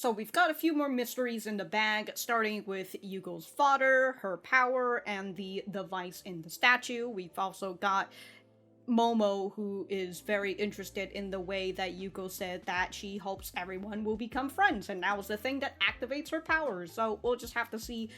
So we've got a few more mysteries in the bag, starting with Yugo's father, her power, and the device in the statue. We've also got Momo, who is very interested in the way that Yuko said that she hopes everyone will become friends, and that was the thing that activates her powers. So we'll just have to see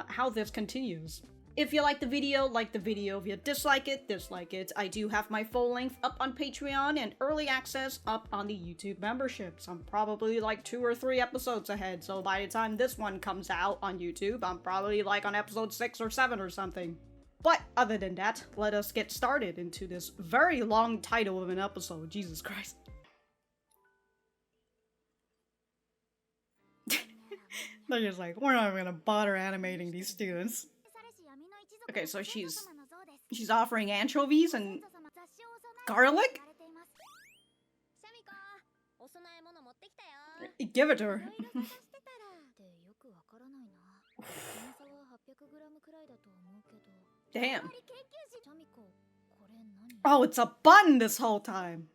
how this continues. If you like the video, like the video. If you dislike it, dislike it. I do have my full length up on Patreon and early access up on the YouTube memberships. I'm probably like 2 or 3 episodes ahead, so by the time this one comes out on YouTube, I'm probably like on episode 6 or 7 or something. But other than that, let us get started into this very long title of an episode. Jesus Christ. They're just like, we're not even gonna bother animating these students. Okay, so she's offering anchovies and garlic? Give it to her. Damn. Oh, it's a bun this whole time.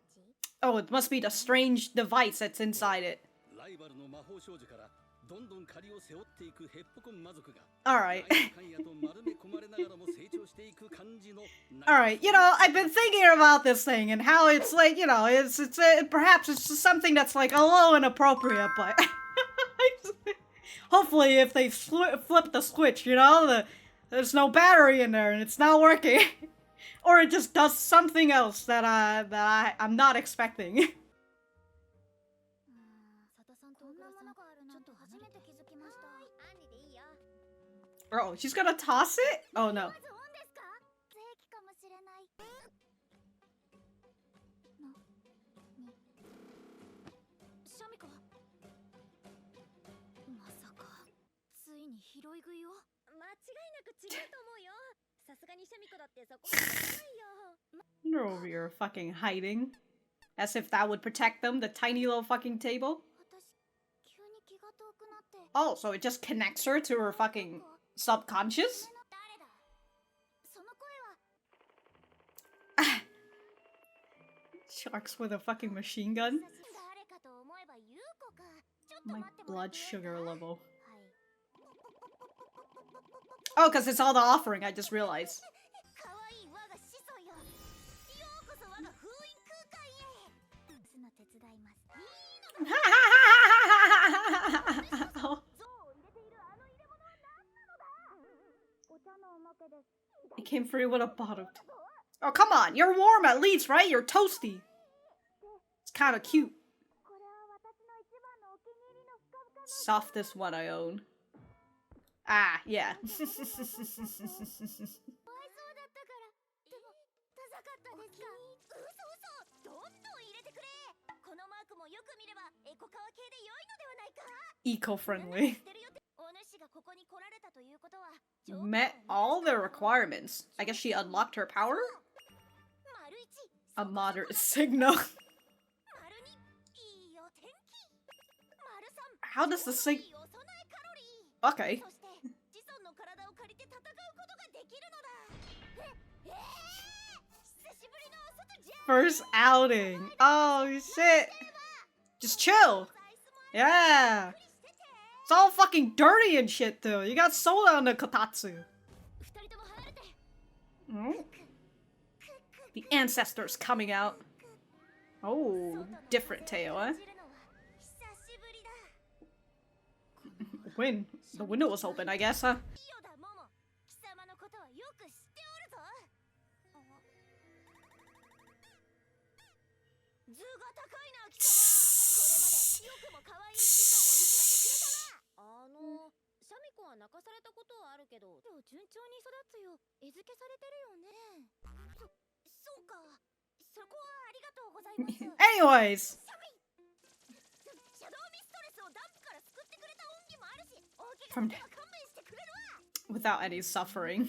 Oh, it must be the strange device that's inside it. Alright. Alright, you know, I've been thinking about this thing and how it's like, you know, perhaps it's something that's like a little inappropriate, but hopefully if they flip the switch, you know, there's no battery in there and it's not working. Or it just does something else that I'm not expecting. Oh, she's gonna toss it? Oh no. They're over here fucking hiding. As if that would protect them, the tiny little fucking table. Oh, so it just connects her to her fucking subconscious? Sharks with a fucking machine gun? My blood sugar level. Oh, because it's all the offering, I just realized. It came free with a bottle. Oh, come on! You're warm at least, right? You're toasty. It's kind of cute. Softest one I own. Ah, yeah. Eco-friendly. Met all the requirements. I guess she unlocked her power? A moderate signal. How does the sig- Okay. First outing. Oh shit. Just chill. Yeah. It's all fucking dirty and shit though. You got soda on the kotatsu. Oh. The ancestors coming out. Oh, different tale, eh? The window was open, I guess, huh? Anyways. From without any suffering.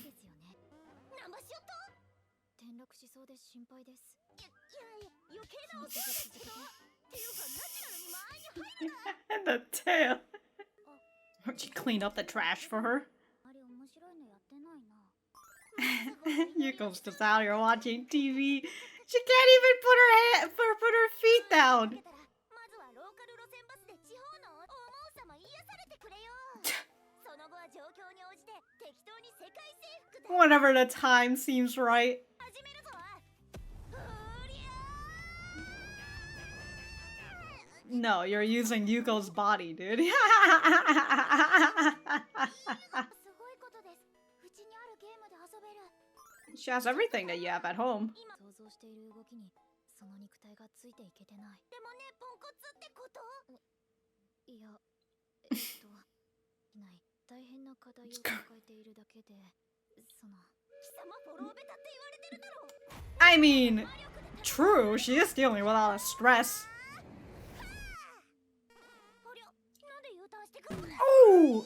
And the tail. Won't you clean up the trash for her? Yuko's just out here watching TV. She can't even put her feet down. Whenever the time seems right. No, you're using Yuko's body, dude. She has everything that you have at home. I mean, true, she is dealing with a lot of stress. Oh!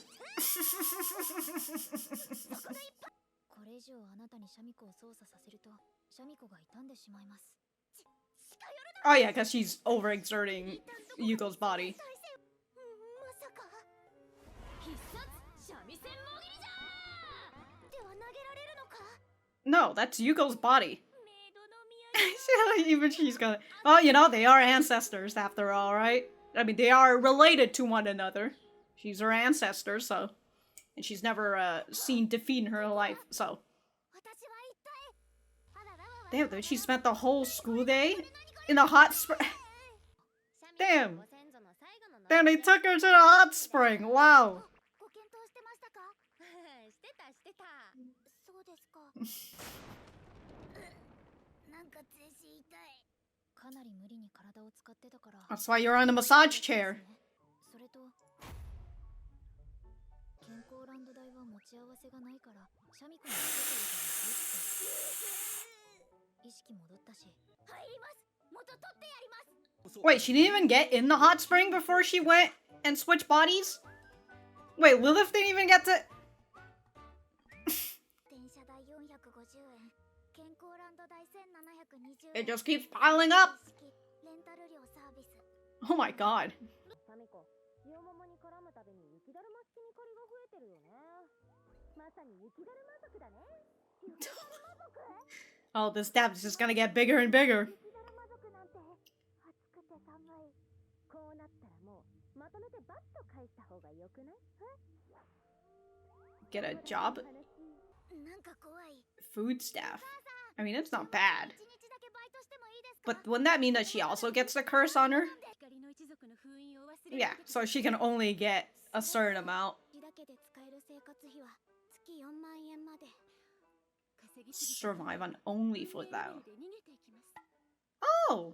Oh yeah, because she's overexerting Yuko's body. No, that's Yuko's body. Even she's gonna... Well, you know, they are ancestors after all, right? I mean, they are related to one another. She's her ancestor, so... And she's never seen defeat in her life, so... Damn, dude, she spent the whole school day in a hot spring. Damn. Damn, they took her to the hot spring. Wow. That's why you're on the massage chair. Wait, she didn't even get in the hot spring before she went and switched bodies? Wait, Lilith didn't even get to... It just keeps piling up! Oh my god. Oh, this dab is just gonna get bigger and bigger. Get a job? Food staff. I mean, it's not bad. But wouldn't that mean that she also gets the curse on her? Yeah, so she can only get a certain amount. Survive on only food though. Oh!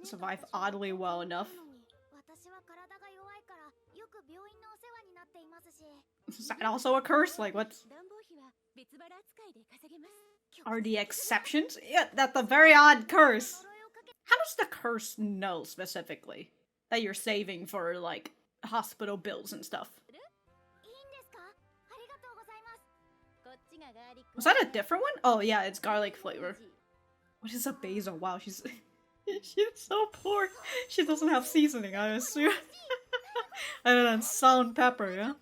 Survive oddly well enough. Is that also a curse? Like, what's... Are the exceptions? Yeah, that's a very odd curse. How does the curse know, specifically, that you're saving for, like, hospital bills and stuff? Was that a different one? Oh yeah, it's garlic flavor. What is a basil? Wow, she's... she's so poor. She doesn't have seasoning, I assume. Other than salt and pepper, yeah?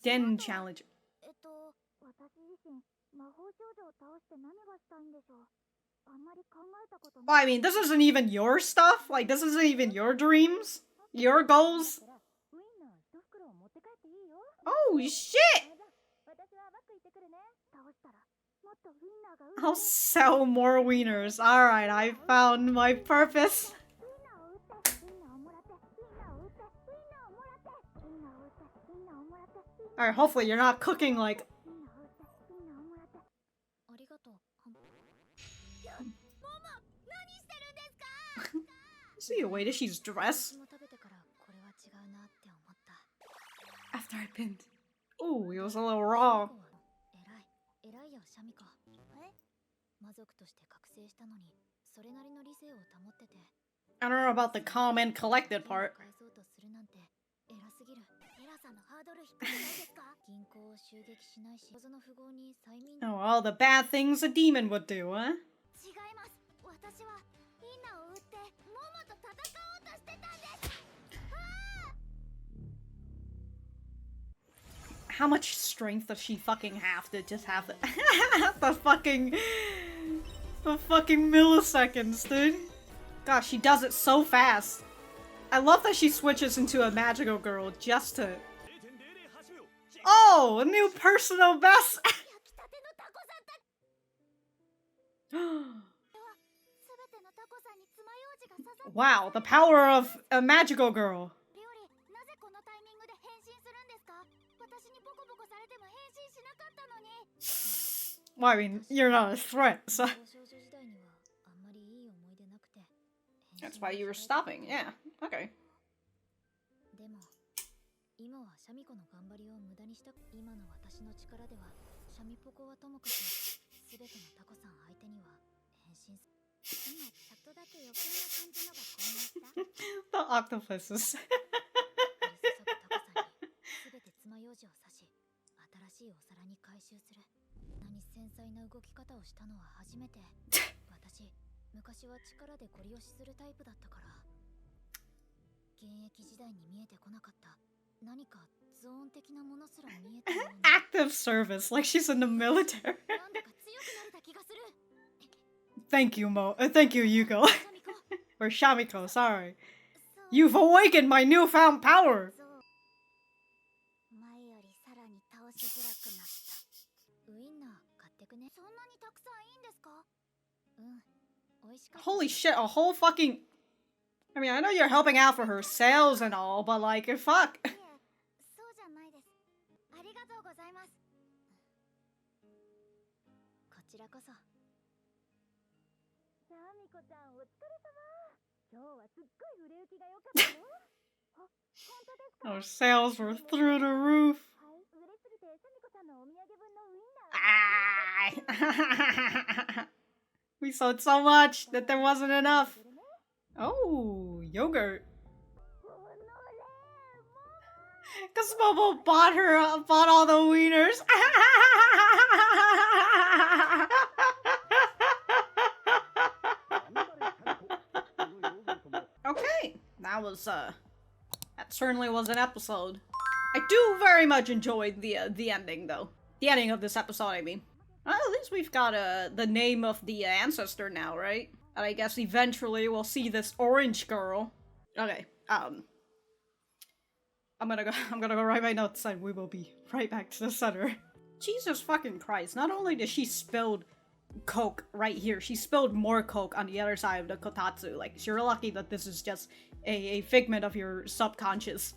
Den challenge. Well, I mean, this isn't even your stuff. Like, this isn't even your dreams. Your goals. Oh, shit! I'll sell more wieners. Alright, I found my purpose. Alright, hopefully you're not cooking like... See the way that she's dressed? After I pinned. Ooh, it was a little raw. I don't know about the calm and collected part. Oh, all the bad things a demon would do, huh? How much strength does she fucking have to just have the fucking milliseconds, dude? Gosh, she does it so fast. I love that she switches into a magical girl just to... Oh, a new personal best! Wow, the power of a magical girl. Well, I mean, you're not a threat, so... That's why you were stopping, yeah. Okay. The octopuses. Active service, like she's in the military. Thank you, thank you, Yuko. Or Shamiko, sorry. You've awakened my newfound power! Holy shit, a whole fucking... I mean, I know you're helping out for her sales and all, but like, fuck. Our sales were through the roof. Ah. We sold so much that there wasn't enough. Oh, yogurt. Cause Momo bought all the wieners. Okay, that certainly was an episode. I do very much enjoy the ending though. The ending of this episode, I mean. Well, at least we've got the name of the ancestor now, right? And I guess eventually we'll see this orange girl. Okay, I'm gonna go write my notes and we will be right back to the center. Jesus fucking Christ, not only did she spill coke right here, she spilled more coke on the other side of the kotatsu. Like, you're lucky that this is just a figment of your subconscious.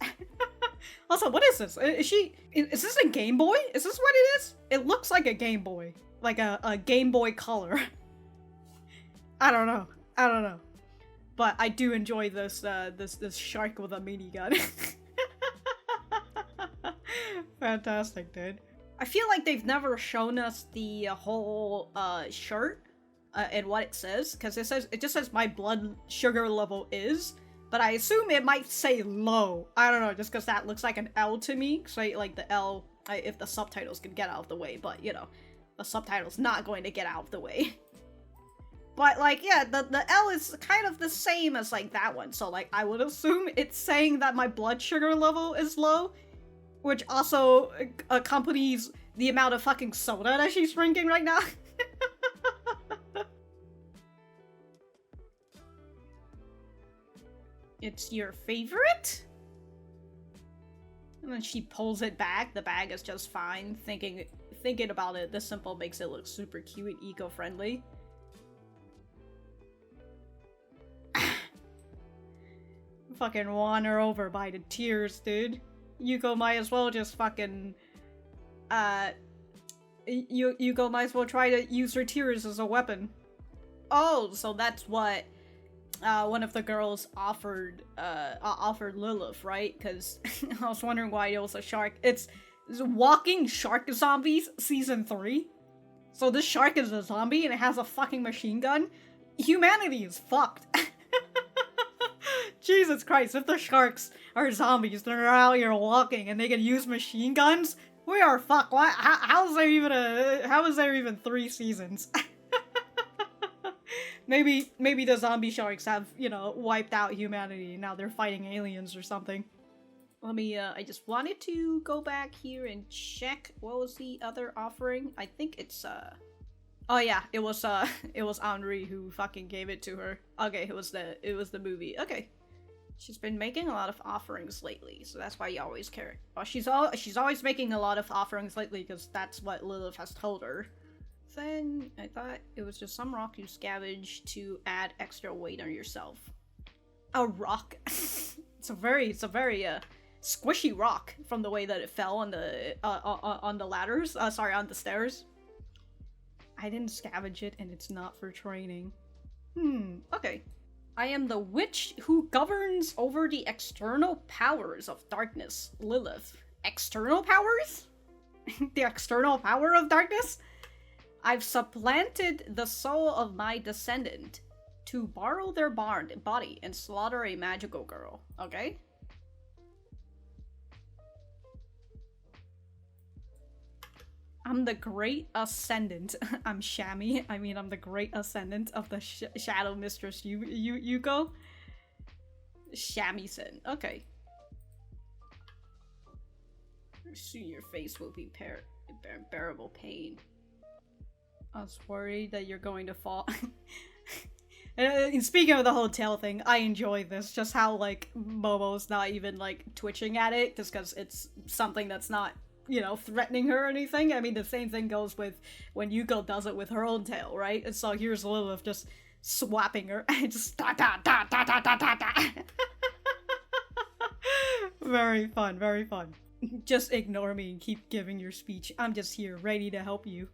Also, what is this? Is this a Game Boy? Is this what it is? It looks like a Game Boy. Like a Game Boy Color. I don't know. But I do enjoy this, this shark with a minigun. Fantastic, dude. I feel like they've never shown us the whole, shirt, and what it says. Because it just says my blood sugar level is. But I assume it might say low. I don't know, just because that looks like an L to me. So, like, the L, if the subtitles can get out of the way. But, you know, the subtitle's not going to get out of the way. But, like, yeah, the L is kind of the same as, like, that one. So, like, I would assume it's saying that my blood sugar level is low. Which also accompanies the amount of fucking soda that she's drinking right now. It's your favorite? And then she pulls it back. The bag is just fine. Thinking about it, this simple makes it look super cute and eco-friendly. Fucking won her over by the tears, dude. Yuko might as well just fucking... Yuko might as well try to use her tears as a weapon. Oh, so that's what... one of the girls offered Lilith, right? Because I was wondering why it was a shark. It's Walking Shark Zombies Season 3. So this shark is a zombie and it has a fucking machine gun. Humanity is fucked. Jesus Christ, if the sharks are zombies, they're out here walking and they can use machine guns, we are fucked. Why? How is there even 3 seasons? maybe the zombie sharks have, you know, wiped out humanity. Now they're fighting aliens or something. Let me, I just wanted to go back here and check what was the other offering. I think it's, oh yeah, it was Henri who fucking gave it to her. Okay, it was the movie. Okay. She's been making a lot of offerings lately, so that's why you always care. Well, she's always making a lot of offerings lately because that's what Lilith has told her. Then I thought it was just some rock you scavenge to add extra weight on yourself. A rock. It's a very squishy rock from the way that it fell on the ladders. Sorry, on the stairs. I didn't scavenge it, and it's not for training. Okay. I am the witch who governs over the external powers of darkness, Lilith. External powers? The external power of darkness? I've supplanted the soul of my descendant to borrow their body and slaughter a magical girl. Okay? I'm the great ascendant. I'm Shami. I mean, I'm the great ascendant of the Shadow Mistress Yuko. Shamisen. Okay. Soon your face will be bearable pain. I was worried that you're going to fall. And speaking of the whole tail thing, I enjoy this. Just how, like, Momo's not even, like, twitching at it, just because it's something that's not, you know, threatening her or anything. I mean, the same thing goes with when Yuko does it with her own tail, right? And so here's Lilith just swapping her and just da da da da da da da da. Very fun, very fun. Just ignore me and keep giving your speech. I'm just here, ready to help you.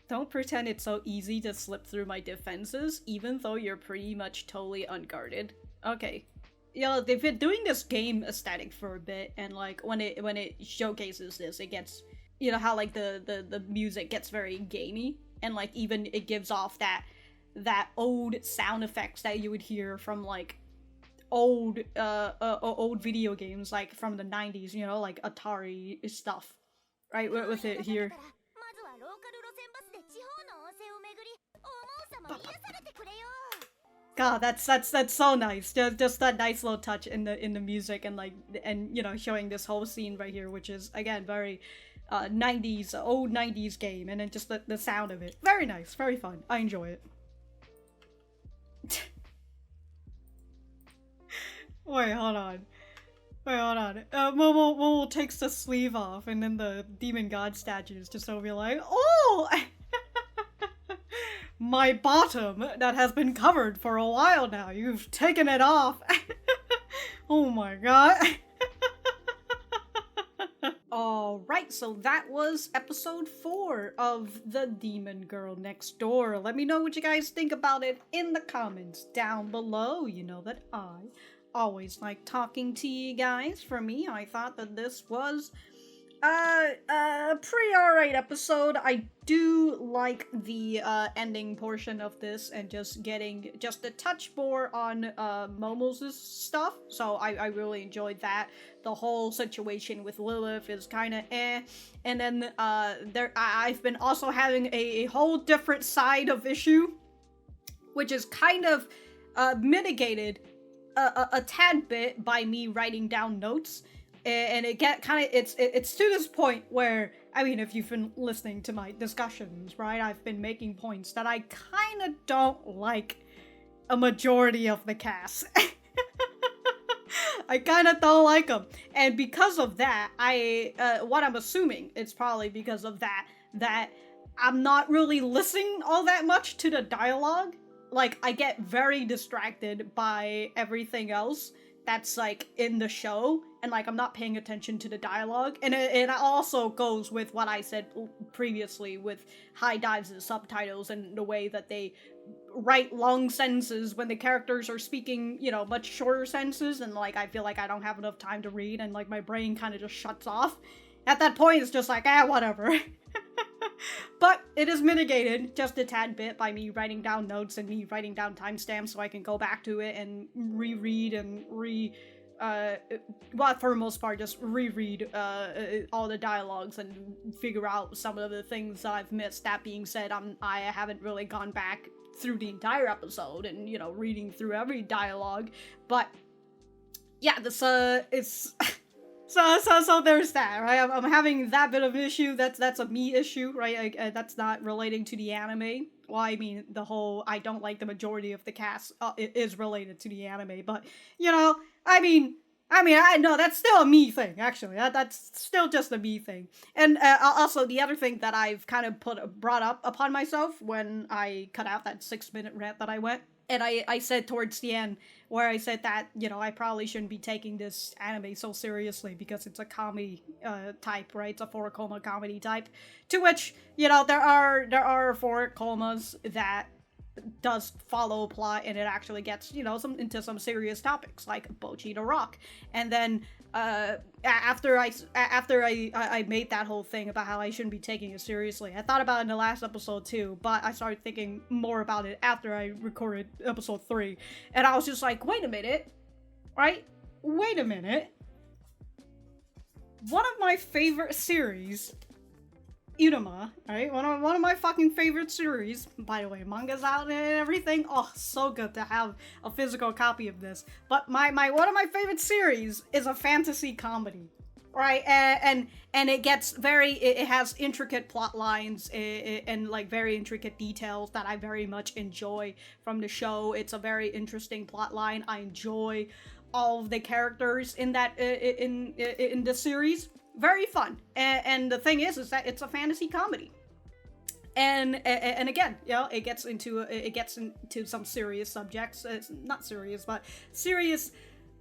Don't pretend it's so easy to slip through my defenses, even though you're pretty much totally unguarded. Okay. You know, they've been doing this game aesthetic for a bit, and like when it showcases this, it gets, you know how like the music gets very gamey, and like even it gives off that old sound effects that you would hear from like old video games, like from the 90s, you know, like Atari stuff, right? With it here. God, that's so nice. Just that nice little touch in the music, and like, and you know, showing this whole scene right here, which is again very 90s, old 90s game, and then just the sound of it. Very nice, very fun. I enjoy it. Wait, hold on. Momo takes the sleeve off, and then the demon god statues just over like, oh! My bottom that has been covered for a while now. You've taken it off. Oh my god. Alright, so that was episode 4 of The Demon Girl Next Door. Let me know what you guys think about it in the comments down below. You know that I always like talking to you guys. For me, I thought that this was pretty alright episode. I do like the ending portion of this and just getting just a touch more on Momo's stuff. So I really enjoyed that. The whole situation with Lilith is kind of eh. And then I've been also having a whole different side of issue, which is kind of mitigated a tad bit by me writing down notes. And it it's to this point where, I mean, if you've been listening to my discussions, right, I've been making points that I kind of don't like a majority of the cast. I kind of don't like them. And because of that, what I'm assuming, it's probably because of that I'm not really listening all that much to the dialogue. Like, I get very distracted by everything else that's like in the show, and like I'm not paying attention to the dialogue, and it also goes with what I said previously with high dives and subtitles and the way that they write long sentences when the characters are speaking, you know, much shorter sentences, and like I feel like I don't have enough time to read, and like my brain kind of just shuts off. At that point, it's just like, whatever. But it is mitigated just a tad bit by me writing down notes and me writing down timestamps so I can go back to it and reread and well, for the most part, just reread all the dialogues and figure out some of the things that I've missed. That being said, I haven't really gone back through the entire episode and, you know, reading through every dialogue. But yeah, this it's so there's that, right? I'm having that bit of an issue. That's a me issue, right? That's not relating to the anime. Well, I mean, the whole I don't like the majority of the cast is related to the anime, but you know, I mean, I know that's still a me thing. Actually, that's still just a me thing. And also, the other thing that I've kind of brought up upon myself when I cut out that 6-minute rant that I went, and I said towards the end, where I said that, you know, I probably shouldn't be taking this anime so seriously because it's a comedy type, right? It's a 4-coma comedy type. To which, you know, there are 4 comas that does follow a plot, and it actually gets, you know, into some serious topics like Bocchi the Rock. And then after I made that whole thing about how I shouldn't be taking it seriously, I thought about it in the last episode too, but I started thinking more about it after I recorded episode 3, and I was just like, wait a minute, right? Wait a minute. One of my favorite series, Inuma, right? One of my fucking favorite series. By the way, manga's out and everything. Oh, so good to have a physical copy of this. But my one of my favorite series is a fantasy comedy, right? And it gets it has intricate plot lines and like very intricate details that I very much enjoy from the show. It's a very interesting plot line. I enjoy all of the characters in that in the series. Very fun, and the thing is that it's a fantasy comedy, and again, you know, it gets into some serious subjects. It's not serious, but serious.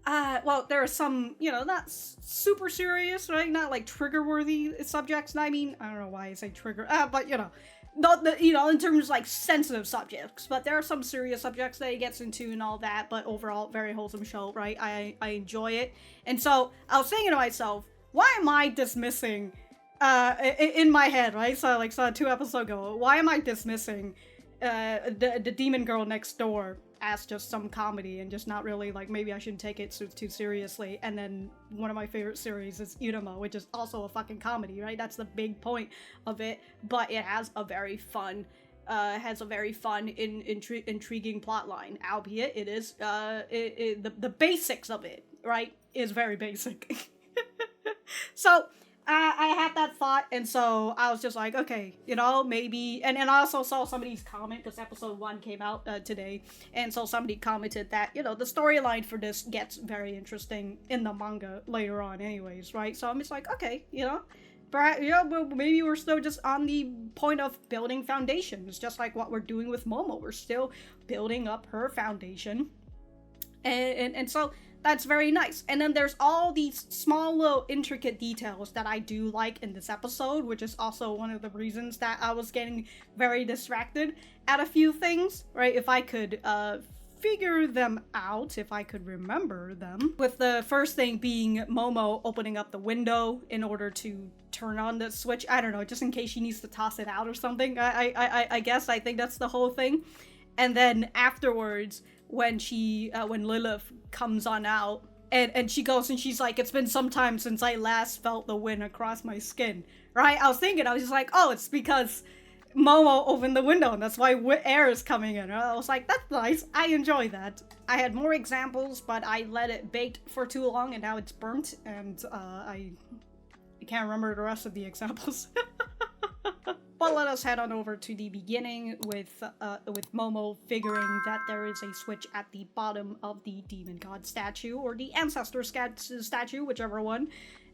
Well, there are some, you know, not super serious, right? Not like trigger-worthy subjects. I mean, I don't know why I say trigger, but you know, not the, you know, in terms of like sensitive subjects. But there are some serious subjects that it gets into and all that. But overall, very wholesome show, right? I enjoy it, and so I was thinking to myself, why am I dismissing, in my head, right? So 2 episodes ago, why am I dismissing, the demon girl next door as just some comedy and just not really, like, maybe I shouldn't take it too seriously? And then one of my favorite series is Inuma, which is also a fucking comedy, right? That's the big point of it, but it has a very fun, intriguing plot line, albeit it is, the basics of it, right, is very basic. So, I had that thought, and so I was just like, okay, you know, maybe, and I also saw somebody's comment, because episode 1 came out today, and so somebody commented that, you know, the storyline for this gets very interesting in the manga later on anyways, right? So I'm just like, okay, you know, perhaps, you know, maybe we're still just on the point of building foundations, just like what we're doing with Momo. We're still building up her foundation, and so that's very nice. And then there's all these small little intricate details that I do like in this episode, which is also one of the reasons that I was getting very distracted at a few things, right? If I could figure them out, if I could remember them. With the first thing being Momo opening up the window in order to turn on the switch. I don't know, just in case she needs to toss it out or something. I guess I think that's the whole thing. And then afterwards, when Lilith comes on out, and she goes and she's like, it's been some time since I last felt the wind across my skin, right? I was just like, oh, it's because Momo opened the window and that's why air is coming in. I was like, that's nice. I enjoy that. I had more examples, but I let it bake for too long and now it's burnt, and I can't remember the rest of the examples. But let us head on over to the beginning with Momo figuring that there is a switch at the bottom of the demon god statue, or the ancestor statue, whichever one.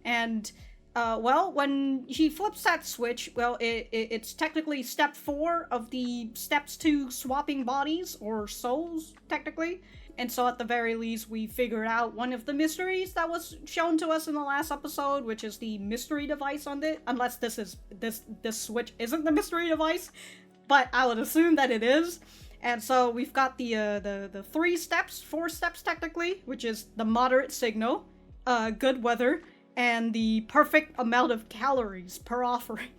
And, well, when she flips that switch, well, it's technically step 4 of the steps to swapping bodies, or souls, technically. And so at the very least, we figured out one of the mysteries that was shown to us in the last episode, which is the mystery device on it. Unless this switch isn't the mystery device, but I would assume that it is. And so we've got the 4 steps technically, which is the moderate signal, good weather, and the perfect amount of calories per offering.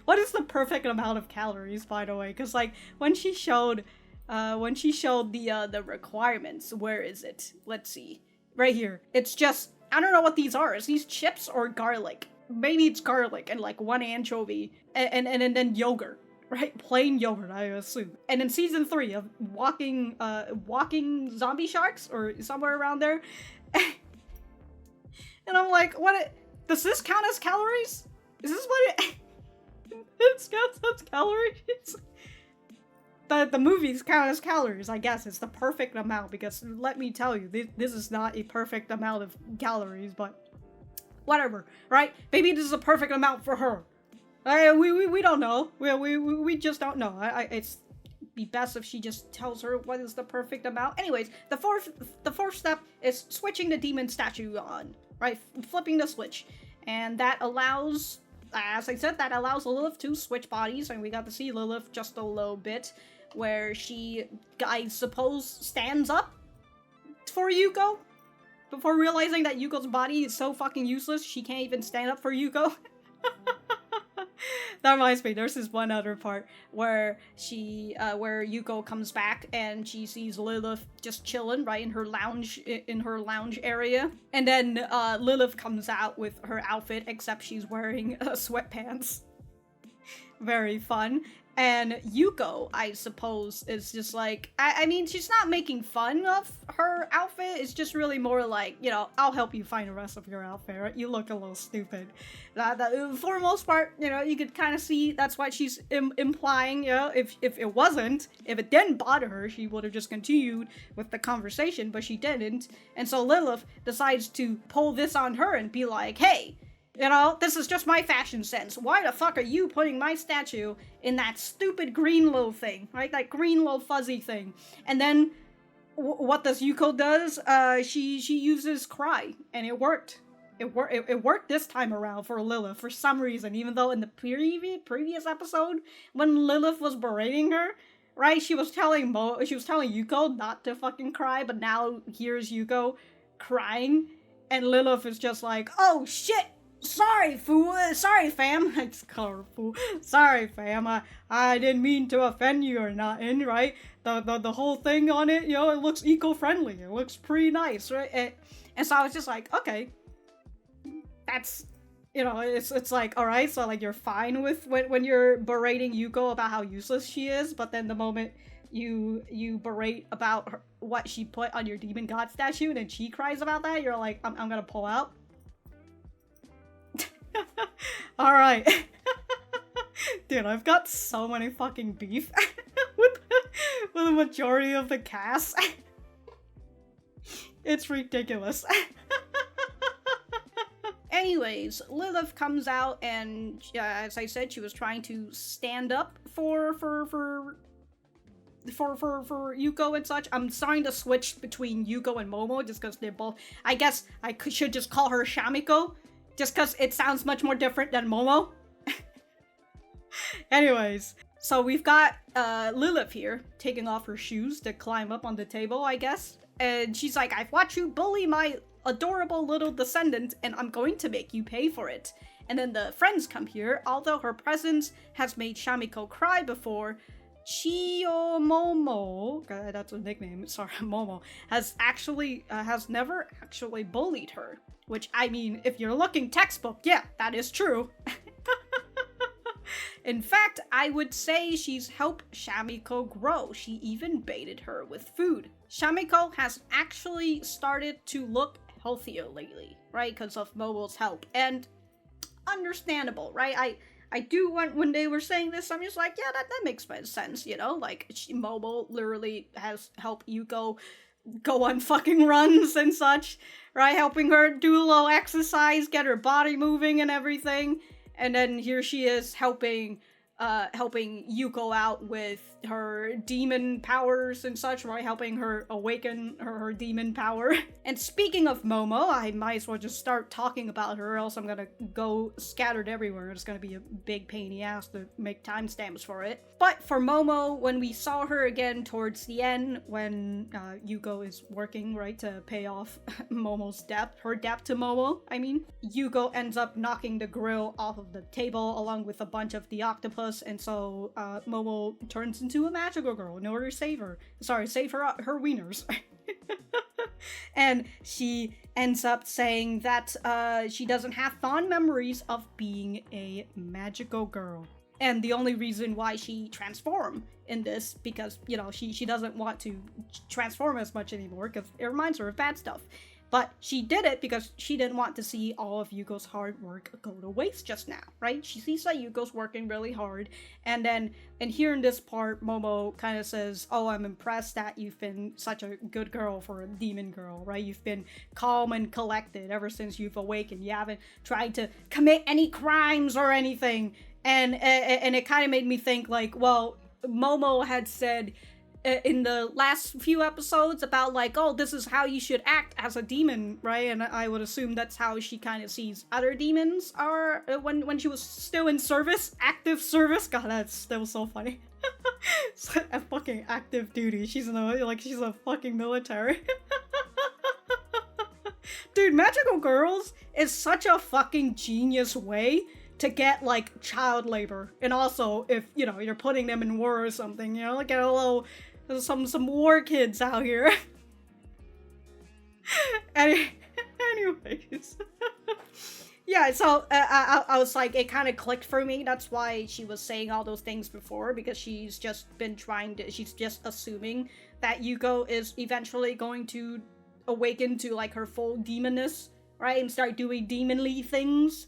What is the perfect amount of calories, by the way? Because like when she showed the requirements, where is it? Let's see. Right here. It's just, I don't know what these are. Is these chips or garlic? Maybe it's garlic and like 1 anchovy and then yogurt. right? Plain yogurt, I assume. And in season 3 of walking zombie sharks, or somewhere around there, and I'm like, what? Does this count as calories? Is this what it? It counts as calories. The movies count as calories, I guess. It's the perfect amount, because let me tell you, this is not a perfect amount of calories, but whatever, right? Maybe this is a perfect amount for her. We don't know. We just don't know. It's be best if she just tells her what is the perfect amount. Anyways, the fourth step is switching the demon statue on, right? Flipping the switch, and that allows, as I said, that allows Lilith to switch bodies, and we got to see Lilith just a little bit, where she, I suppose, stands up for Yuko before realizing that Yuko's body is so fucking useless she can't even stand up for Yuko. That reminds me, there's this one other part where where Yuko comes back and she sees Lilith just chilling right in her lounge area, and then Lilith comes out with her outfit, except she's wearing sweatpants. Very fun. And Yuko, I suppose, is just like, I mean, she's not making fun of her outfit. It's just really more like, you know, I'll help you find the rest of your outfit, right? You look a little stupid. For the most part, you know, you could kind of see that's what she's implying, you know. If it didn't bother her, she would have just continued with the conversation, but she didn't. And so Lilith decides to pull this on her and be like, hey, you know, this is just my fashion sense. Why the fuck are you putting my statue in that stupid green little thing, right? That green little fuzzy thing. And then, what does Yuko does? She uses cry, and it worked. It worked this time around for Lilith for some reason. Even though in the previous episode, when Lilith was berating her, right, she was telling Yuko not to fucking cry, but now here's Yuko crying, and Lilith is just like, oh shit! Sorry, fool. Sorry, fam. I just call her fool. Sorry, fam. I didn't mean to offend you or nothing, right? The whole thing on it, you know, it looks eco-friendly. It looks pretty nice, right? And so I was just like, okay, that's, you know, it's like, all right, so like you're fine with when you're berating Yuko about how useless she is, but then the moment you berate about what she put on your demon god statue, and then she cries about that, you're like, I'm gonna pull out. Alright. Dude, I've got so many fucking beef with the majority of the cast. It's ridiculous. Anyways, Lilith comes out and, as I said, she was trying to stand up for Yuko and such. I'm starting to switch between Yuko and Momo just because they're both... I guess I should just call her Shamiko, just because it sounds much more different than Momo. Anyways, so we've got Lilith here, taking off her shoes to climb up on the table, I guess. And she's like, I've watched you bully my adorable little descendant, and I'm going to make you pay for it. And then the friends come here. Although her presence has made Shamiko cry before, Momo, that's a nickname, sorry, Momo, has never actually bullied her. Which, I mean, if you're looking textbook, yeah, that is true. In fact, I would say she's helped Shamiko grow. She even baited her with food. Shamiko has actually started to look healthier lately, right? Because of Momo's help. And understandable, right? I do want, when they were saying this, I'm just like, yeah, that makes sense, you know? Like, Momo literally has helped Yuko go on fucking runs and such, right? Helping her do a little exercise, get her body moving and everything. And then here she is helping Yuko out with her demon powers and such, right? Helping her awaken her demon power. And speaking of Momo, I might as well just start talking about her, or else I'm gonna go scattered everywhere. It's gonna be a big pain in the ass to make timestamps for it. But for Momo, when we saw her again towards the end, when Yuko is working, right, to pay off Momo's debt, her debt to Momo, I mean, Yuko ends up knocking the grill off of the table along with a bunch of the octopus, and so Momo turns into a magical girl in order to save her her wieners. And she ends up saying that she doesn't have fond memories of being a magical girl. And the only reason why she transformed in this, because, you know, she doesn't want to transform as much anymore because it reminds her of bad stuff. But she did it because she didn't want to see all of Yuko's hard work go to waste just now, right? She sees that Yuko's working really hard, and here in this part, Momo kind of says, oh, I'm impressed that you've been such a good girl for a demon girl, right? You've been calm and collected ever since you've awakened. You haven't tried to commit any crimes or anything. And it kind of made me think, like, well, Momo had said in the last few episodes about, like, oh, this is how you should act as a demon, right? And I would assume that's how she kind of sees other demons are when she was still in service, active service. God, that was so funny. It's like a fucking active duty. She's a fucking military. Dude, Magical Girls is such a fucking genius way to get, like, child labor. And also, if, you know, you're putting them in war or something, you know, like, get a little, some war kids out here. Anyways. Yeah, so, I was like, it kind of clicked for me. That's why she was saying all those things before, because she's just assuming that Yuko is eventually going to awaken to, like, her full demonness, right? And start doing demonly things.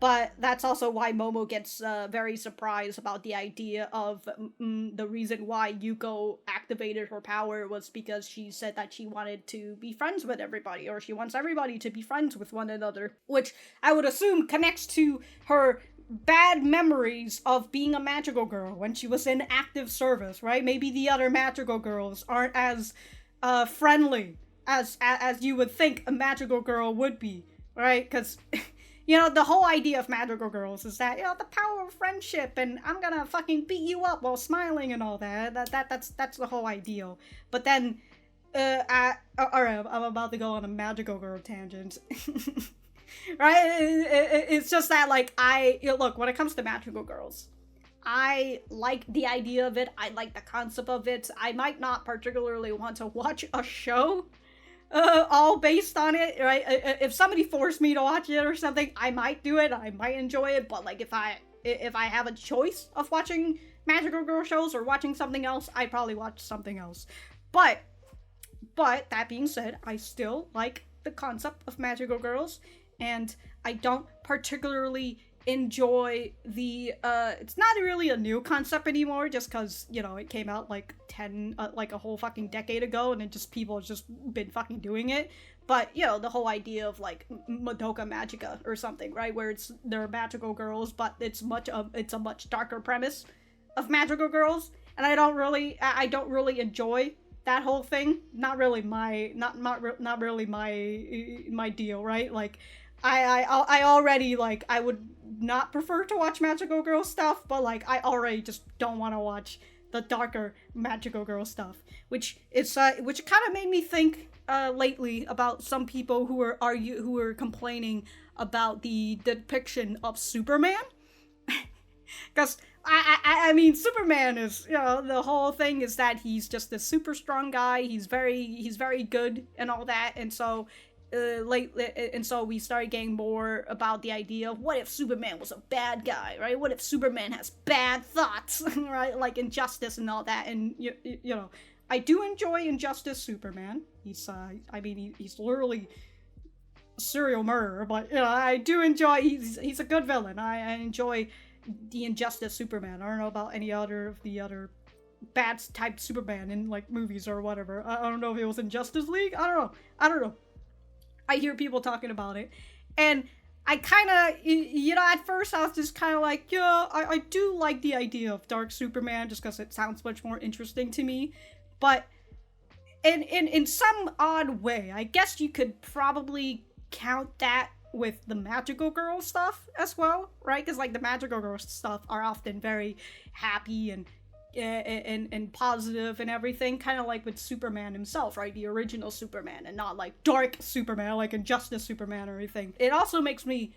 But that's also why Momo gets very surprised about the idea of the reason why Yuko activated her power was because she said that she wanted to be friends with everybody, or she wants everybody to be friends with one another, which I would assume connects to her bad memories of being a magical girl when she was in active service, right? Maybe the other magical girls aren't as friendly as you would think a magical girl would be, right? Because you know, the whole idea of Magical Girls is that, you know, the power of friendship, and I'm gonna fucking beat you up while smiling and all that. That's the whole ideal. But then, alright, I'm about to go on a Magical Girl tangent. Right? It's just that, like, look, when it comes to Magical Girls, I like the idea of it. I like the concept of it. I might not particularly want to watch a show all based on it, right? If somebody forced me to watch it or something, I might do it. I might enjoy it. But, like, if I have a choice of watching Magical Girl shows or watching something else, I'd probably watch something else. But that being said, I still like the concept of Magical Girls, and I don't particularly enjoy the it's not really a new concept anymore, just because, you know, it came out like like a whole fucking decade ago, and it just, people have just been fucking doing it. But, you know, the whole idea of, like, Madoka Magica or something, right, where they're magical girls, but it's a much darker premise of magical girls, and I don't really enjoy that whole thing. Not really my deal, right? Like, I already, like, I would not prefer to watch Magical Girl stuff, but, like, I already just don't want to watch the darker Magical Girl stuff, which kind of made me think lately about some people who were complaining about the depiction of Superman, because I mean, Superman is, you know, the whole thing is that he's just a super strong guy. He's very good and all that, and so we started getting more about the idea of what if Superman was a bad guy, right? What if Superman has bad thoughts, right? Like Injustice and all that. And you know, I do enjoy Injustice Superman. He's he's literally a serial murderer, but, you know, I do enjoy. He's a good villain. I enjoy the Injustice Superman. I don't know about any other of the other bad type Superman in, like, movies or whatever. I don't know if it was in Justice League. I don't know. I hear people talking about it, and I kind of, you know, at first I was just kind of like, yeah, I do like the idea of Dark Superman, just because it sounds much more interesting to me, but in some odd way, I guess you could probably count that with the Magical Girl stuff as well, right? Because, like, the Magical Girl stuff are often very happy and positive and everything, kind of like with Superman himself, right? The original Superman, and not like dark Superman, like Injustice Superman or anything. It also makes me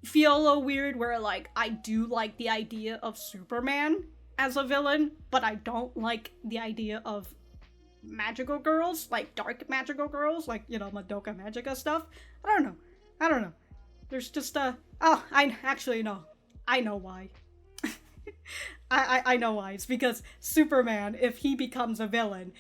feel a little weird where, like, I do like the idea of Superman as a villain, but I don't like the idea of magical girls, like dark magical girls, like, you know, Madoka Magica stuff. I don't know. There's just I know why. I know why. It's because Superman, if he becomes a villain,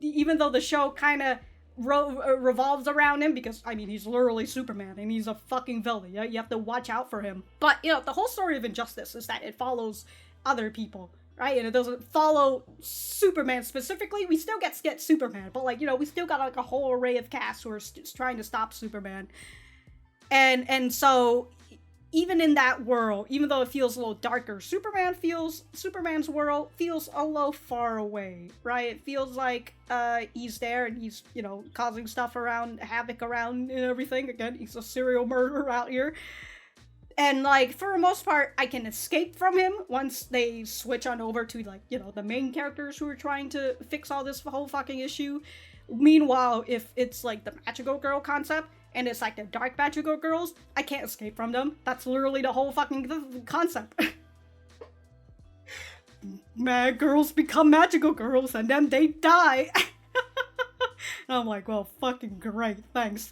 even though the show kind of revolves around him, because, I mean, he's literally Superman, and he's a fucking villain. You have to watch out for him. But, you know, the whole story of Injustice is that it follows other people, right? And it doesn't follow Superman specifically. We still get Superman, but, like, you know, we still got, like, a whole array of cast who are trying to stop Superman. And so, even in that world, even though it feels a little darker, Superman's world feels a little far away, right? It feels like he's there and he's, you know, causing stuff around, havoc around and everything. Again, he's a serial murderer out here. And, like, for the most part, I can escape from him once they switch on over to, like, you know, the main characters who are trying to fix all this whole fucking issue. Meanwhile, if it's, like, the Machikado girl concept, and it's like the dark Magical girls, I can't escape from them. That's literally the whole fucking concept. Mad girls become magical girls, and then they die. And I'm like, well, fucking great, thanks.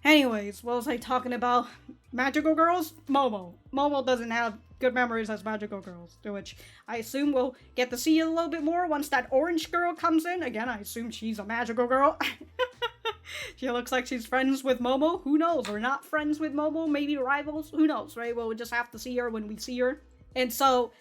Anyways, what was I talking about? Magical girls? Momo. Momo doesn't have good memories as magical girls, to which I assume we'll get to see a little bit more once that orange girl comes in. Again, I assume she's a magical girl. She looks like she's friends with Momo. Who knows? Or not friends with Momo. Maybe rivals. Who knows, right? Well, we'll just have to see her when we see her. And so,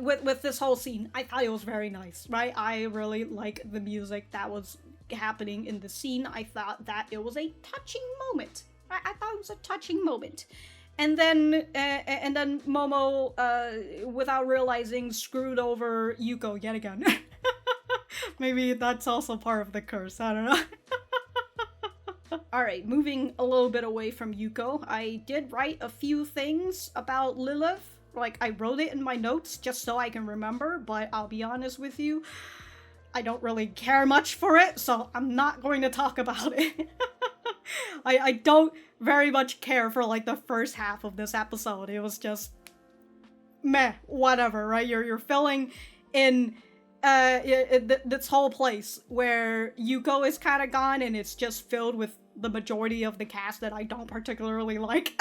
with this whole scene, I thought it was very nice, right? I really like the music that was happening in the scene. I thought that it was a touching moment. I thought it was a touching moment. And then Momo, without realizing, screwed over Yuko yet again. Maybe that's also part of the curse. I don't know. Alright, moving a little bit away from Yuko, I did write a few things about Lilith. Like, I wrote it in my notes just so I can remember, but I'll be honest with you, I don't really care much for it, so I'm not going to talk about it. I don't very much care for, like, the first half of this episode. It was just meh, whatever, right? You're filling in this whole place where Yuko is kind of gone and it's just filled with the majority of the cast that I don't particularly like.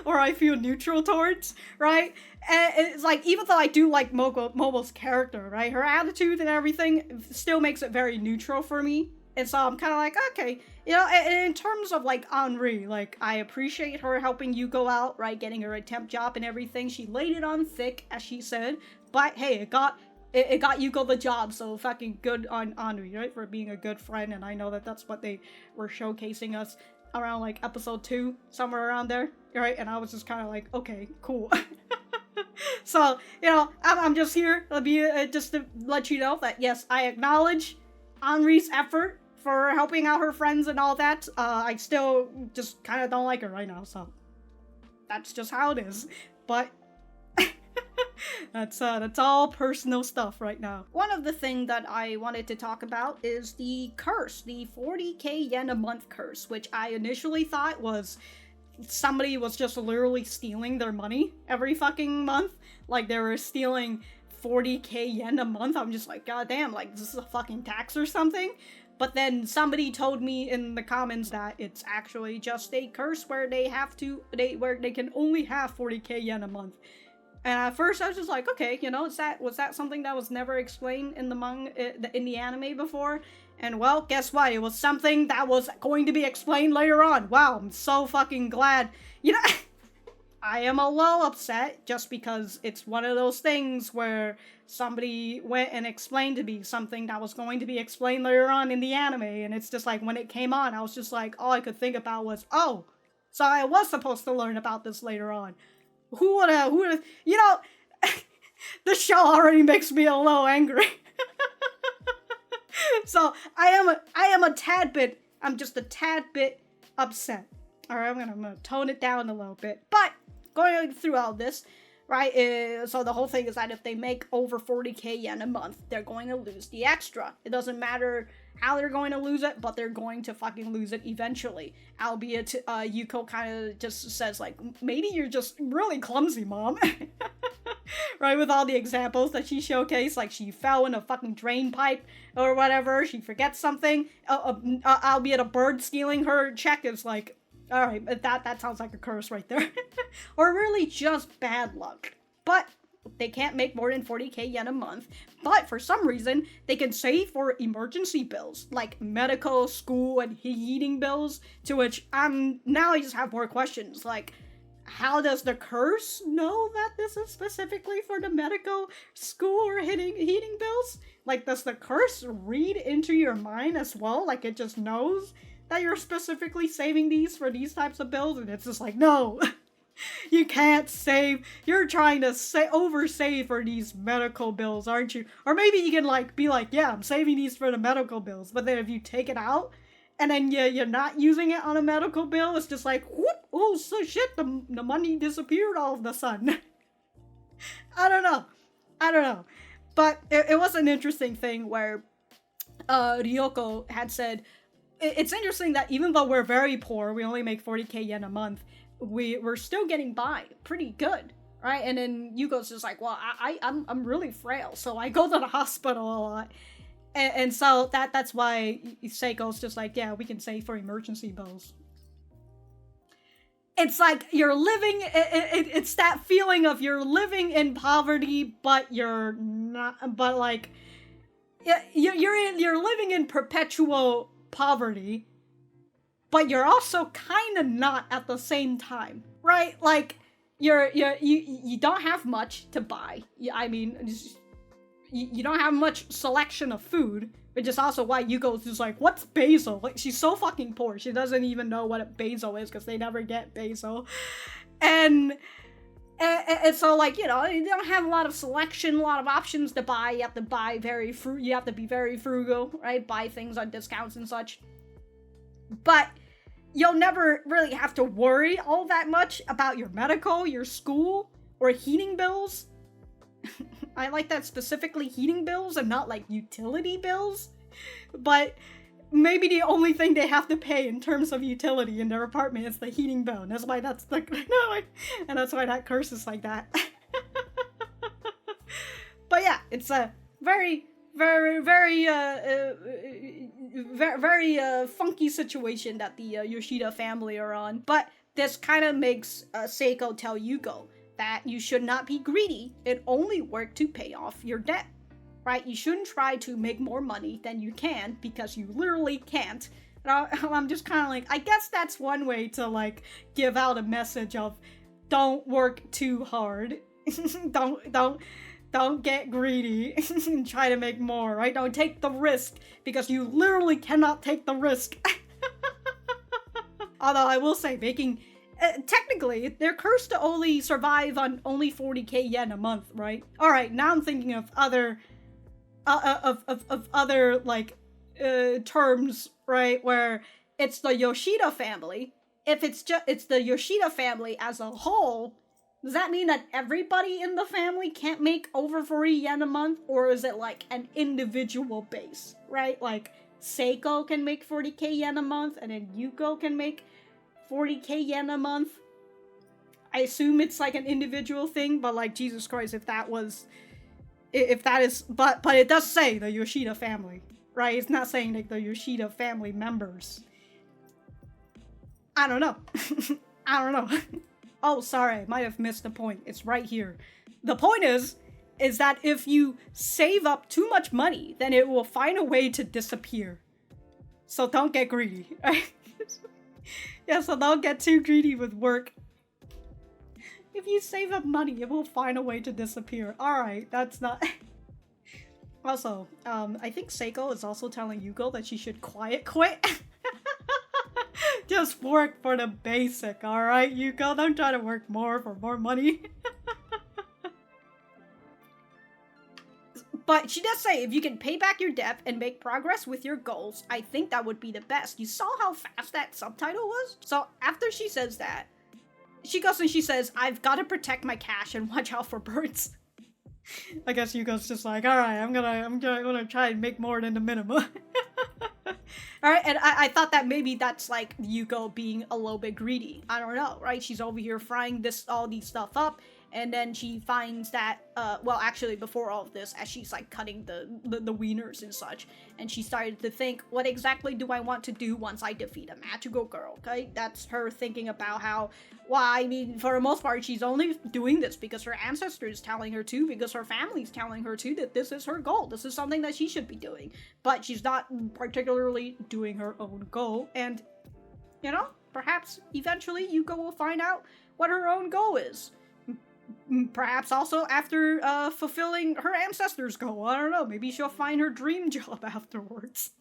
Or I feel neutral towards, right? And it's like, even though I do like Momo's character, right? Her attitude and everything still makes it very neutral for me. And so I'm kind of like, okay, you know, and in terms of, like, Henri, like, I appreciate her helping Yuko out, right? Getting her a temp job and everything. She laid it on thick, as she said. But, hey, it got Yuko the job, so fucking good on Henri, right? For being a good friend, and I know that that's what they were showcasing us around, like, episode 2, somewhere around there, right? And I was just kind of like, okay, cool. So, you know, I'm just here to be, just to let you know that, yes, I acknowledge Henri's effort for helping out her friends and all that. I still just kind of don't like her right now, so that's just how it is. But that's all personal stuff right now. One of the things that I wanted to talk about is the curse, the 40k yen a month curse, which I initially thought was somebody was just literally stealing their money every fucking month. Like, they were stealing 40k yen a month. I'm just like, god damn, like, this is a fucking tax or something. But then somebody told me in the comments that it's actually just a curse where they can only have 40k yen a month. And at first I was just like, okay, you know, was that something that was never explained in the anime before? And well, guess what? It was something that was going to be explained later on. Wow, I'm so fucking glad. You know, I am a little upset just because it's one of those things where somebody went and explained to me something that was going to be explained later on in the anime, and it's just like, when it came on, I was just like, all I could think about was, oh, so I was supposed to learn about this later on. Who would've, you know, the show already makes me a little angry. So I'm just a tad bit upset. Alright, I'm gonna tone it down a little bit. But, going through all this, right, so the whole thing is that if they make over 40k yen a month, they're going to lose the extra. It doesn't matter how they're going to lose it, but they're going to fucking lose it eventually. Albeit, Yuko kind of just says, like, maybe you're just really clumsy, Mom. Right, with all the examples that she showcased, like she fell in a fucking drain pipe or whatever, she forgets something, albeit a bird stealing her check is like, Alright, that sounds like a curse right there. Or really just bad luck. But they can't make more than 40k yen a month. But for some reason, they can save for emergency bills, like medical, school, and heating bills, to which now I just have more questions, like, how does the curse know that this is specifically for the medical, school, or heating bills? Like, does the curse read into your mind as well? Like, it just knows that you're specifically saving these for these types of bills, and it's just like, no, you can't save. You're trying to oversave for these medical bills, aren't you? Or maybe you can like be like, yeah, I'm saving these for the medical bills, but then if you take it out, and then you're not using it on a medical bill, it's just like, whoop, oh, so shit, the money disappeared all of a sudden. I don't know. But it was an interesting thing where Ryoko had said, it's interesting that even though we're very poor, we only make 40k yen a month, we're still getting by pretty good, right? And then Yuko's just like, well, I'm really frail, so I go to the hospital a lot. And so that's why Seiko's just like, yeah, we can save for emergency bills. It's like you're living, it's that feeling of you're living in poverty, but you're not, but like, you're living in perpetual poverty, but you're also kind of not at the same time, right? Like, you don't have much to buy. I mean, you don't have much selection of food, which is also why Yuko's just like, what's basil? Like, she's so fucking poor. She doesn't even know what a basil is because they never get basil. And so, like, you know, you don't have a lot of selection, a lot of options to buy. You have to buy you have to be very frugal, right? Buy things on discounts and such. But you'll never really have to worry all that much about your medical, your school, or heating bills. I like that specifically heating bills and not like utility bills. But maybe the only thing they have to pay in terms of utility in their apartment is the heating bill. And that's why that's the and that's why that curse is like that. But yeah, it's a very funky situation that the Yoshida family are on. But this kind of makes Seiko tell Yuko that you should not be greedy and only work to pay off your debt, right? You shouldn't try to make more money than you can because you literally can't. And I'm just kind of like, I guess that's one way to like give out a message of don't work too hard. Don't get greedy and try to make more, right? Don't take the risk because you literally cannot take the risk. Although I will say, making technically, they're cursed to only survive on only 40k yen a month, right? Alright, now I'm thinking of other other like terms, right, where it's the Yoshida family. If it's the Yoshida family as a whole, does that mean that everybody in the family can't make over 40 yen a month? Or is it like an individual base, right? Like Seiko can make 40k yen a month and then Yuko can make 40k yen a month. I assume it's like an individual thing, but like, Jesus Christ, if that is, but it does say the Yoshida family, right? It's not saying like the Yoshida family members. I don't know. I don't know. Oh, sorry, I might have missed the point. It's right here. The point is that if you save up too much money, then it will find a way to disappear. So don't get greedy, right? Yeah, so don't get too greedy with work. If you save up money, it will find a way to disappear. Alright, that's not... Also, I think Seiko is also telling Yuko that she should quiet quit. Just work for the basic, alright, Yuko? Don't try to work more for more money. But she does say, if you can pay back your debt and make progress with your goals, I think that would be the best. You saw how fast that subtitle was? So after she says that, she goes and she says, I've got to protect my cash and watch out for birds. I guess Yuko's just like, alright, I'm gonna try and make more than the minimum. Alright, and I thought that maybe that's like Yuko being a little bit greedy. I don't know, right? She's over here frying all these stuff up, And then she finds that, well, actually, before all of this, as she's, like, cutting the wieners and such, and she started to think, what exactly do I want to do once I defeat a magical girl, okay? That's her thinking about how, well, I mean, for the most part, she's only doing this because her ancestors telling her to, because her family's telling her to, that this is her goal. This is something that she should be doing. But she's not particularly doing her own goal, and, you know, perhaps eventually Yuko will find out what her own goal is. Perhaps also after fulfilling her ancestors' goal. I don't know, maybe she'll find her dream job afterwards.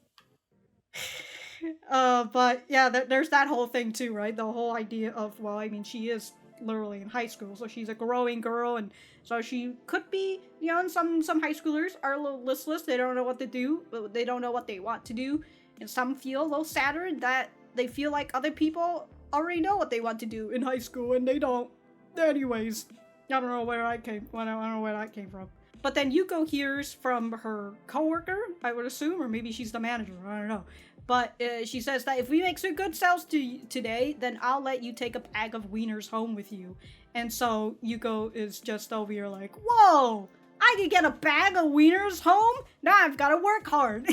But yeah, there's that whole thing too, right? The whole idea of, well, I mean, she is literally in high school, so she's a growing girl, and so she could be, you know, some high schoolers are a little listless, they don't know what to do, they don't know what they want to do, and some feel a little sadder that they feel like other people already know what they want to do in high school, and they don't. Anyways. I don't know where that came from. But then Yuko hears from her coworker, I would assume, or maybe she's the manager, I don't know. But she says that if we make some good sales today, then I'll let you take a bag of wieners home with you. And so Yuko is just over here like, whoa! I could get a bag of wieners home? Now I've gotta work hard.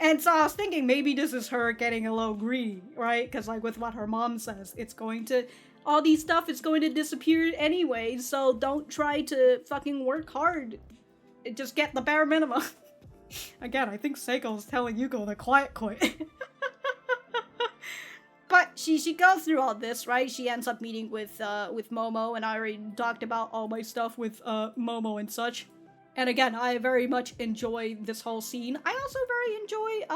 And so I was thinking maybe this is her getting a little greedy, right? Because like with what her mom says, it's going to... all these stuff is going to disappear anyway, so don't try to fucking work hard. Just get the bare minimum. Again, I think Seiko's telling Yuko to quiet quit. But she goes through all this, right? She ends up meeting with Momo, and I already talked about all my stuff with Momo and such. And again, I very much enjoy this whole scene. I also very enjoy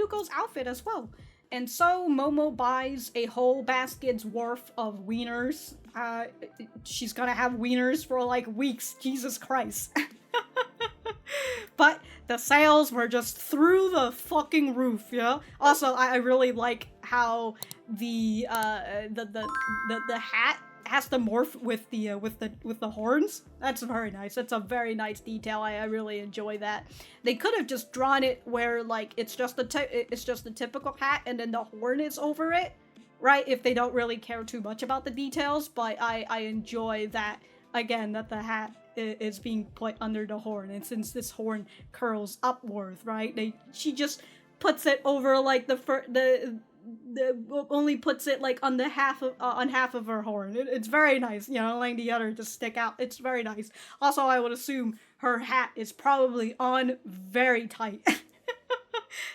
Yuko's outfit as well. And so Momo buys a whole basket's worth of wieners. She's gonna have wieners for like weeks, Jesus Christ. But the sales were just through the fucking roof, yeah? Also, I really like how the hat has to morph with the horns. That's very nice. That's a very nice detail. I really enjoy that. They could have just drawn it where like it's just the typical hat and then the horn is over it, right? If they don't really care too much about the details, but I enjoy that again, that the hat is being put under the horn, and since this horn curls upwards, right? She just puts it over like only puts it like on the half of her horn. It's very nice, you know, letting the other just stick out. It's very nice. Also, I would assume her hat is probably on very tight.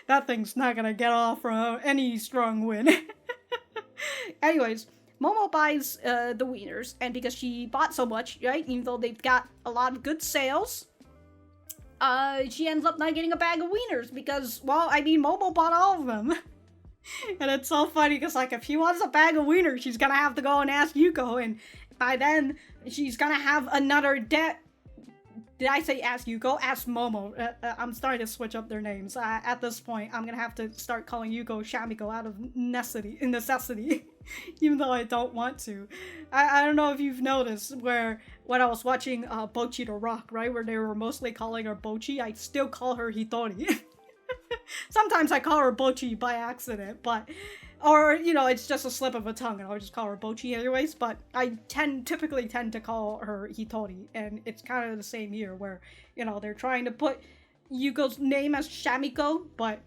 That thing's not gonna get off from any strong wind. Anyways, Momo buys the wieners, and because she bought so much, right, even though they've got a lot of good sales, she ends up not getting a bag of wieners because, well, I mean, Momo bought all of them. And it's so funny because, like, if she wants a bag of wieners, she's gonna have to go and ask Yuko, and by then, she's gonna have another debt. Did I say ask Yuko? Ask Momo. I'm starting to switch up their names. At this point, I'm gonna have to start calling Yuko Shamiko out of necessity. Even though I don't want to. I don't know if you've noticed where when I was watching Bocchi the Rock, right, where they were mostly calling her Bocchi, I still call her Hitori. Sometimes I call her Bocchi by accident, but, or, you know, it's just a slip of a tongue and I'll just call her Bocchi anyways, but I typically tend to call her Hitori, and it's kind of the same here where, you know, they're trying to put Yuko's name as Shamiko, but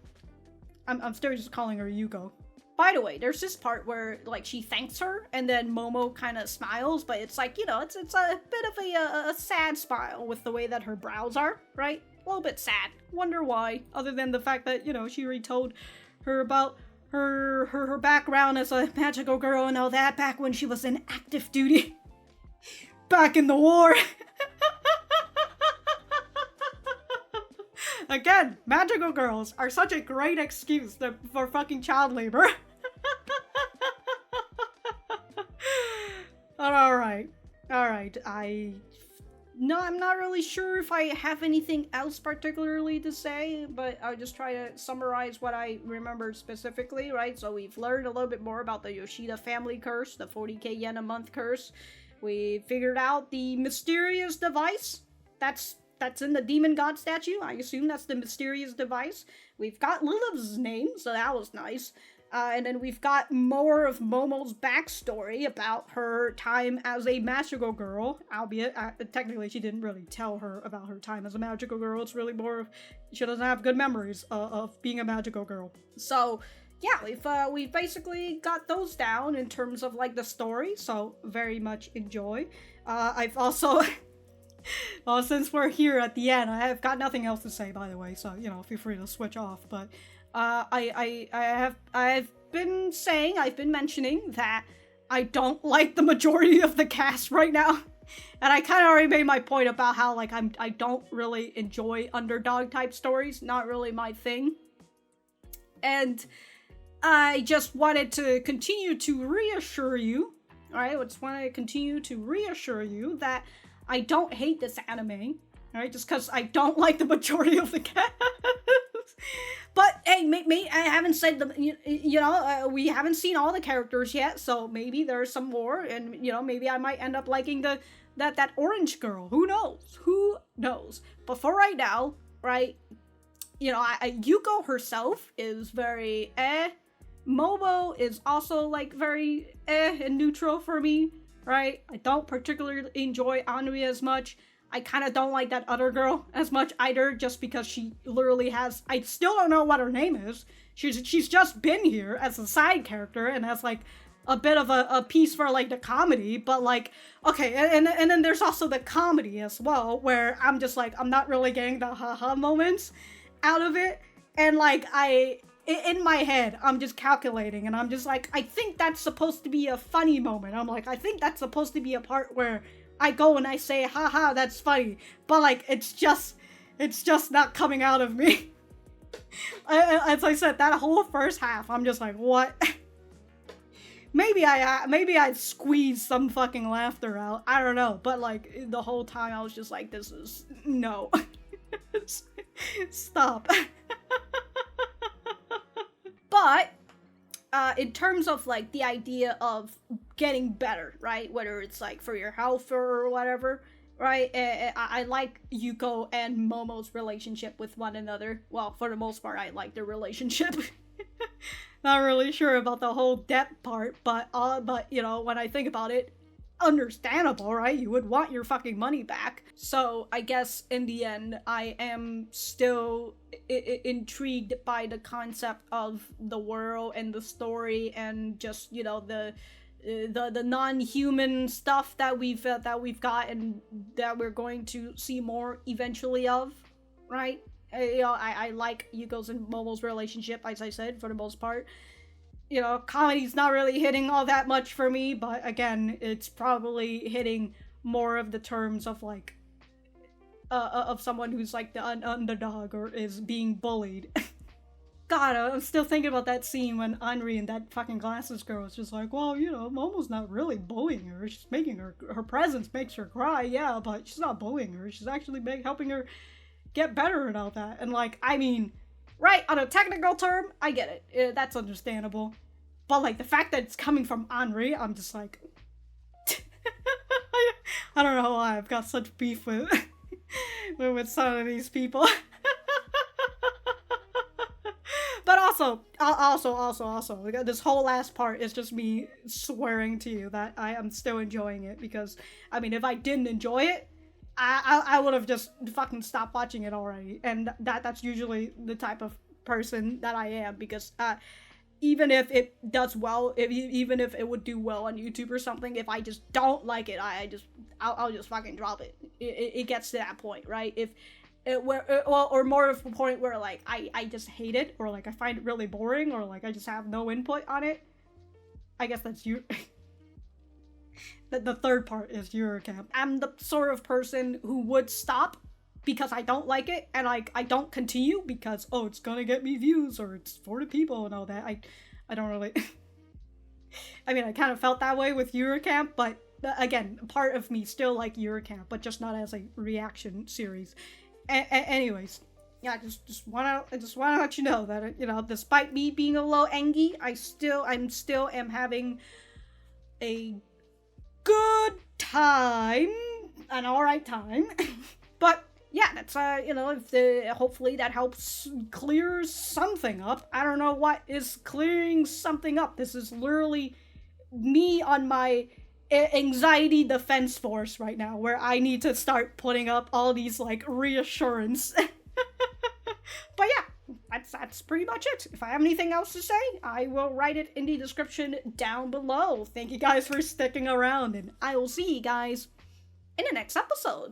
I'm still just calling her Yuko. By the way, there's this part where, like, she thanks her, and then Momo kind of smiles, but it's like, you know, it's a bit of a sad smile with the way that her brows are, right? A little bit sad. Wonder why, other than the fact that, you know, she already told her about her background as a magical girl and all that back when she was in active duty. Back in the war. Again, magical girls are such a great excuse for fucking child labor. Alright. No, I'm not really sure if I have anything else particularly to say, but I'll just try to summarize what I remember specifically, right? So we've learned a little bit more about the Yoshida family curse, the 40k yen a month curse. We figured out the mysterious device. That's in the demon god statue. I assume that's the mysterious device. We've got Lilith's name, so that was nice. And then we've got more of Momo's backstory about her time as a magical girl, albeit technically she didn't really tell her about her time as a magical girl. It's really more of she doesn't have good memories of being a magical girl. So yeah, we've basically got those down in terms of like the story. So very much enjoy. I've also. Well, since we're here at the end, I have got nothing else to say, by the way. So feel free to switch off. But I've been mentioning that I don't like the majority of the cast right now. And I kind of already made my point about how, like, I don't really enjoy underdog type stories. Not really my thing. And I just wanted to continue to reassure you, alright? I just want to continue to reassure you that I don't hate this anime, alright? Just because I don't like the majority of the cast. But hey, I haven't said we haven't seen all the characters yet, so maybe there's some more, and maybe I might end up liking that orange girl. Who knows? Who knows? But for right now, right? Yuko herself is very Momo is also like very and neutral for me, right? I don't particularly enjoy Anri as much. I kind of don't like that other girl as much either, just because she literally has, I still don't know what her name is. She's just been here as a side character and as like a bit of a piece for like the comedy, but like, okay, and then there's also the comedy as well, where I'm just like, I'm not really getting the haha moments out of it, and like in my head, I'm just calculating, and I'm just like, I think that's supposed to be a funny moment. I'm like, I think that's supposed to be a part where I go and I say, haha, that's funny. But like, it's just not coming out of me. As I said, that whole first half, I'm just like, what? Maybe I squeezed some fucking laughter out. I don't know. But like, the whole time I was just like, this is, no. Stop. But, in terms of like the idea of getting better, right? Whether it's like for your health or whatever, right? I like Yuko and Momo's relationship with one another. Well, for the most part, I like their relationship. Not really sure about the whole depth part, but when I think about it, understandable, right? You would want your fucking money back. So I guess in the end, I am still intrigued by the concept of the world and the story, and just the non-human stuff that we've got and that we're going to see more eventually of, right? I like Yuko's and Momo's relationship, as I said, for the most part. Comedy's not really hitting all that much for me, but again, it's probably hitting more of the terms of like of someone who's like the underdog or is being bullied. God, I'm still thinking about that scene when Anri and that fucking glasses girl is just like, well, Momo's not really bullying her. She's making her presence makes her cry, yeah, but she's not bullying her. She's actually helping her get better and all that. And like, I mean, right, on a technical term, I get it. That's understandable. But like, the fact that it's coming from Anri, I'm just like, I don't know why I've got such beef with with some of these people. But also, this whole last part is just me swearing to you that I am still enjoying it, because, I mean, if I didn't enjoy it, I would have just fucking stopped watching it already, and that's usually the type of person that I am, because even if it does well, even if it would do well on YouTube or something, if I just don't like it, I'll just fucking drop it. It gets to that point, right? If it or more of a point where like I just hate it, or like I find it really boring, or like I just have no input on it. I guess that's you. The third part is Eurocamp. I'm the sort of person who would stop because I don't like it, and I don't continue because, oh, it's gonna get me views, or it's for the people and all that. I don't really... I mean, I kind of felt that way with Eurocamp, but again, part of me still like Eurocamp, but just not as a reaction series. Anyways, yeah, just wanna let you know that, despite me being a little angry, I'm still am having a good time, an alright time. But yeah, that's, hopefully that helps clear something up. I don't know what is clearing something up. This is literally me on my anxiety defense force right now, where I need to start putting up all these, like, reassurance. But yeah, that's pretty much it. If I have anything else to say, I will write it in the description down below. Thank you guys for sticking around, and I will see you guys in the next episode.